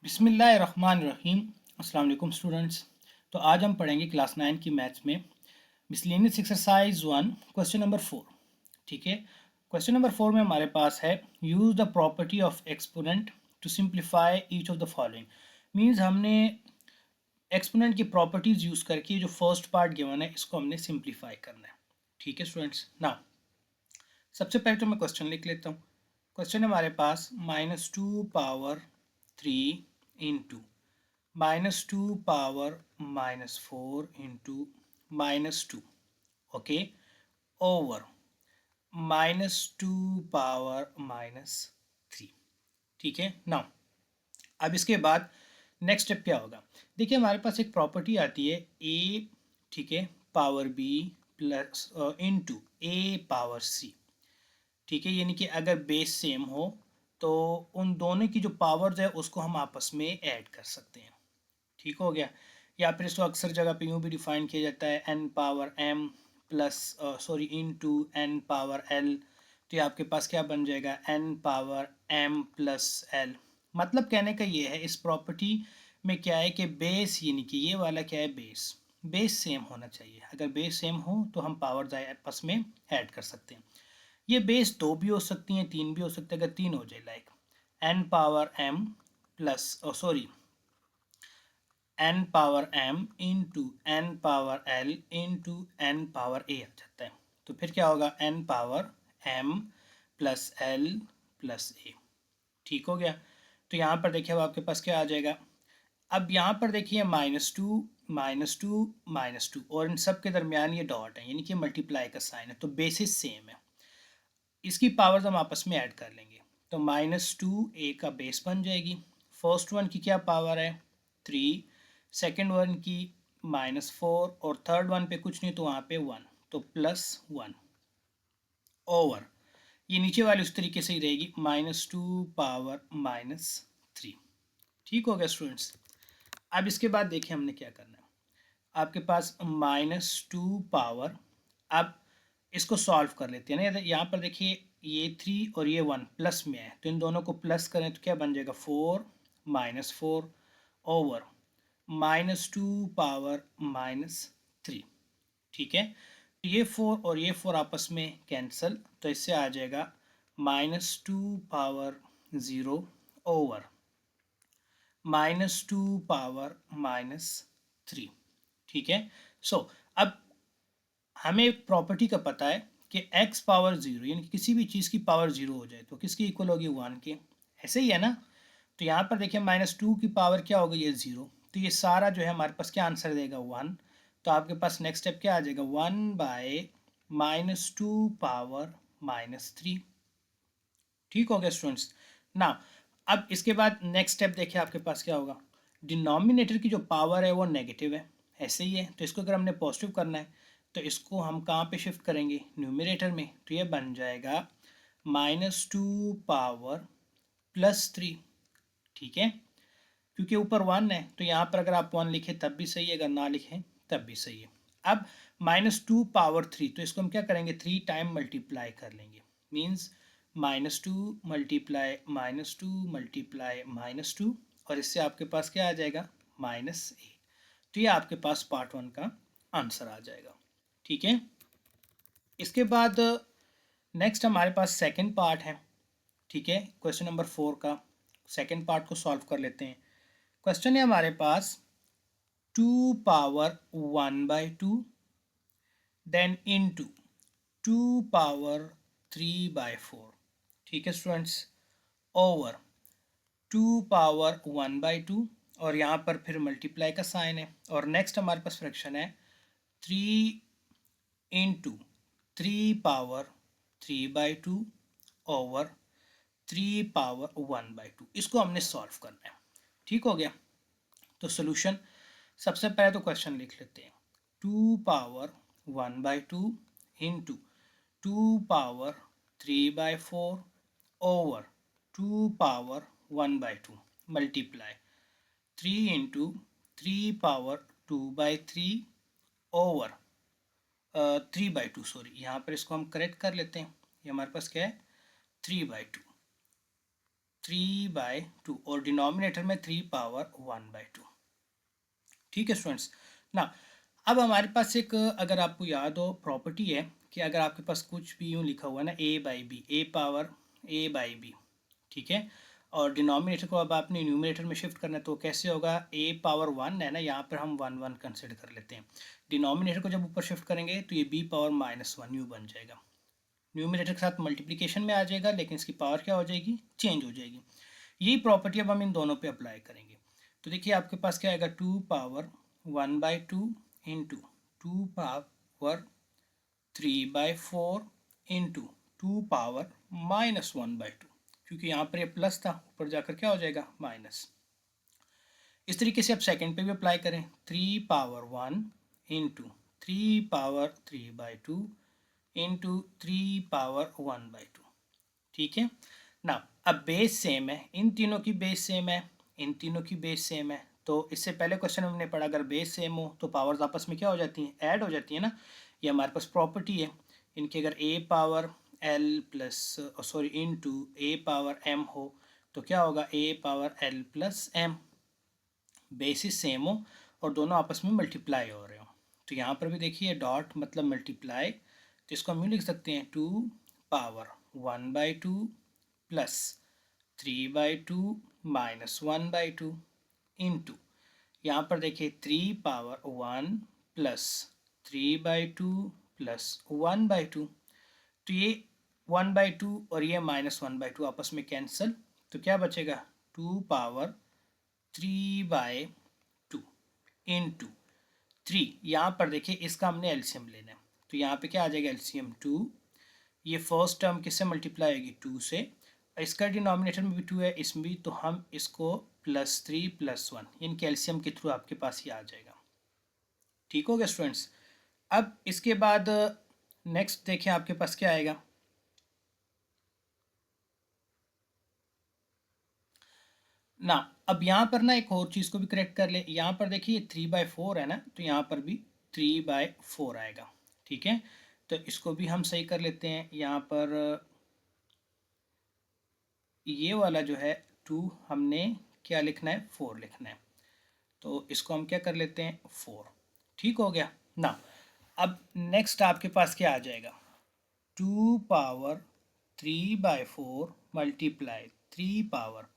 बिस्मिल्लाहिर्रहमानिर्रहीम। अस्सलाम वालेकुम स्टूडेंट्स। तो आज हम पढ़ेंगे क्लास 9 की मैथ्स में मिसलेनियस एक्सरसाइज 1 क्वेश्चन नंबर 4। ठीक है, क्वेश्चन नंबर 4 में हमारे पास है use the property of exponent to simplify each of the following. Means हमने एक्सपोनेंट की प्रॉपर्टीज़ यूज़ करके जो फर्स्ट पार्ट गिवन है इसको हमने सिंप्लीफाई करना है। ठीक है स्टूडेंट्स, ना सबसे पहले तो मैं क्वेश्चन लिख लेता हूँ। क्वेश्चन है हमारे पास -2 power 3 into -2 power -4 into -2, okay, over -2 पावर-3। ठीक है ना। अब इसके बाद नेक्स्ट स्टेप क्या होगा। देखिए हमारे पास एक प्रॉपर्टी आती है ए, ठीक है, पावर बी प्लस इंटू ए पावर सी। ठीक है, यानी कि अगर बेस सेम हो तो उन दोनों की जो पावर्स है उसको हम आपस में ऐड कर सकते हैं। ठीक हो गया। या फिर इसको अक्सर जगह पे यूँ भी डिफाइन किया जाता है n power m plus sorry into n power l. तो ये आपके पास क्या बन जाएगा, n power m plus l. मतलब कहने का ये है इस प्रॉपर्टी में क्या है कि बेस, यानी कि ये वाला क्या है, बेस बेस सेम होना चाहिए। अगर बेस सेम हो तो हम पावर आपस में ऐड कर सकते हैं। ये बेस दो भी हो सकती हैं, तीन भी हो सकते हैं। अगर तीन हो जाए like n power m plus sorry n power m into n power l into n power a आ जाता है। तो फिर क्या होगा, n power m plus l plus a. ठीक हो गया। तो यहाँ पर देखिए अब आपके पास क्या आ जाएगा। अब यहाँ पर देखिए -2 -2 -2 और इन सब के दरमियान ये डॉट है, यानी कि मल्टीप्लाई का साइन है, तो बेसिस सेम है। इसकी पावर्स हम आपस में ऐड कर लेंगे। तो -2 ए का बेस बन जाएगी। फर्स्ट वन की क्या पावर है, 3, सेकेंड वन की -4 और थर्ड वन पे कुछ नहीं तो वहाँ पे 1, तो +1 ओवर ये नीचे वाली उस तरीके से ही रहेगी -2 पावर-3। ठीक हो गया स्टूडेंट्स। अब इसके बाद देखिए हमने क्या करना है। आपके पास -2 पावर, अब इसको सॉल्व कर लेते हैं ना। यहाँ पर देखिए ये 3 और ये 1 प्लस में है, तो इन दोनों को प्लस करें तो क्या बन जाएगा, 4 -4 ओवर -2 पावर-3। ठीक है, तो ये 4 और ये 4 आपस में कैंसिल, तो इससे आ जाएगा -2 पावर-0 ओवर -2 पावर-3। ठीक है। सो अब हमें एक प्रॉपर्टी का पता है कि x पावर 0 यानी कि किसी भी चीज़ की पावर 0 हो जाए तो किसकी इक्वल होगी, 1 के। ऐसे ही है ना। तो यहाँ पर देखिए -2 की पावर क्या होगी, ये 0। तो ये सारा जो है हमारे पास क्या आंसर देगा, 1। तो आपके पास नेक्स्ट स्टेप क्या आ जाएगा, 1/-2 पावर-3। ठीक हो गया स्टूडेंट्स ना। अब इसके बाद नेक्स्ट स्टेप देखिए आपके पास क्या होगा। डिनोमिनेटर की जो पावर है वो नेगेटिव है, ऐसे ही है। तो इसको अगर हमने पॉजिटिव करना है तो इसको हम कहाँ पे शिफ्ट करेंगे, न्यूमिनेटर में। तो ये बन जाएगा -2 पावर+3। ठीक है, क्योंकि ऊपर 1 है तो यहाँ पर अगर आप 1 लिखें तब भी सही है, अगर ना लिखें तब भी सही है। अब -2 पावर-3, तो इसको हम क्या करेंगे, 3 टाइम मल्टीप्लाई कर लेंगे। मीन्स -2 मल्टीप्लाई -2 मल्टीप्लाई -2, और इससे आपके पास क्या आ जाएगा, -8। तो ये आपके पास पार्ट 1 का आंसर आ जाएगा। ठीक है, इसके बाद नेक्स्ट हमारे पास सेकंड पार्ट है। ठीक है, क्वेश्चन नंबर 4 का सेकंड पार्ट को सॉल्व कर लेते हैं। क्वेश्चन है हमारे पास 2 पावर 1/2 देन इनटू 2 पावर 3/4। ठीक है स्टूडेंट्स, ओवर 2 पावर 1/2, और यहाँ पर फिर मल्टीप्लाई का साइन है। और नेक्स्ट हमारे पास फ्रैक्शन है 3 इंटू 3 पावर 3/2 ओवर 3 पावर 1/2। इसको हमने सॉल्व करना है। ठीक हो गया। तो सोल्यूशन, सबसे पहले तो क्वेश्चन लिख लेते हैं। 2 power 1/2 into 2 power 3/4 over 2 power 1/2 multiply 3 into 3 power 2/3 over 3/2, sorry यहाँ पर इसको हम करेक्ट कर लेते हैं। ये हमारे पास क्या है, 3/2। 3/2 और डिनोमिनेटर में 3 पावर 1/2। ठीक है स्टूडेंट्स ना। अब हमारे पास एक, अगर आपको याद हो, प्रॉपर्टी है कि अगर आपके पास कुछ भी यूँ लिखा हुआ है ना, a/b, a/b, ठीक है, और डिनोमिनेटर को अब आपने न्यूमरेटर में शिफ्ट करना है, तो कैसे होगा, a/1 है ना, यहाँ पर हम 1 कंसिडर कर लेते हैं। डिनोमिनेटर को जब ऊपर शिफ्ट करेंगे तो ये b⁻−1 यूँ बन जाएगा। न्यूमरेटर के साथ मल्टीप्लिकेशन में आ जाएगा, लेकिन इसकी पावर क्या हो जाएगी, चेंज हो जाएगी। यही प्रॉपर्टी अब हम इन दोनों पे अप्लाई करेंगे। तो देखिए आपके पास क्या आएगा, 2 पावर 1/2 इंटू 2 पावर 3/4 इंटू 2 पावर-1/2, क्योंकि यहाँ पर ये प्लस था, ऊपर जाकर क्या हो जाएगा, माइनस। इस तरीके से आप सेकंड पे भी अप्लाई करें, 3 power 1 into 3 power 3/2 into 3 power 1/2। ठीक है ना। अब बेस सेम है, इन तीनों की बेस सेम है, इन तीनों की बेस सेम है, तो इससे पहले क्वेश्चन में हमने पढ़ा अगर बेस सेम हो तो पावर्स आपस में क्या हो जाती हैं, ऐड हो जाती है ना। ये हमारे पास प्रॉपर्टी है इनकी, अगर a⁻l plus sorry into a⁻m हो तो क्या होगा, a⁻l plus m। Basis same हो और दोनों आपस में मल्टीप्लाई हो रहे हो, तो यहाँ पर भी देखिए डॉट मतलब मल्टीप्लाई, तो इसको हम यूँ लिख सकते हैं 2 पावर 1/2 प्लस 3/2 -1/2 इंटू, यहाँ पर देखिए 3 पावर 1 प्लस 3/2 प्लस 1/2, तो ये 1/2 और ये -1/2 आपस में कैंसिल, तो क्या बचेगा, 2 पावर 3/2 इंटू 3, यहाँ पर देखिए इसका हमने एलसीएम लेना है, तो यहाँ पे क्या आ जाएगा, एलसीएम 2, ये फर्स्ट टर्म किससे मल्टीप्लाई होगी, 2 से, इसका डिनोमिनेटर में भी 2 है, इसमें भी, तो हम इसको +3 + 1 इन कैल्शियम के थ्रू आपके पास ये आ जाएगा। ठीक हो गया स्टूडेंट्स। अब इसके बाद नेक्स्ट देखें आपके पास क्या आएगा ना। अब यहाँ पर ना एक और चीज़ को भी करेक्ट कर ले, यहाँ पर देखिए 3/4 है ना, तो यहाँ पर भी 3/4 आएगा। ठीक है, तो इसको भी हम सही कर लेते हैं। यहाँ पर ये वाला जो है 2 हमने क्या लिखना है, 4 लिखना है, तो इसको हम क्या कर लेते हैं, 4। ठीक हो गया ना। अब नेक्स्ट आपके पास क्या आ जाएगा, 2 पावर 3/4 मल्टीप्लाई 3 पावर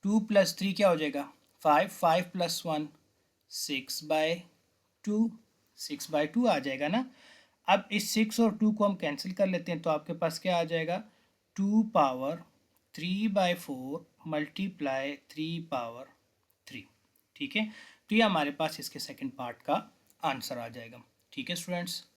2 + 3 क्या हो जाएगा, 5, 5 + 1 6/2, 6/2 आ जाएगा ना। अब इस 6 और 2 को हम कैंसिल कर लेते हैं, तो आपके पास क्या आ जाएगा, 2 पावर 3/4 मल्टीप्लाई 3 पावर 3। ठीक है, तो ये हमारे पास इसके सेकंड पार्ट का आंसर आ जाएगा। ठीक है स्टूडेंट्स।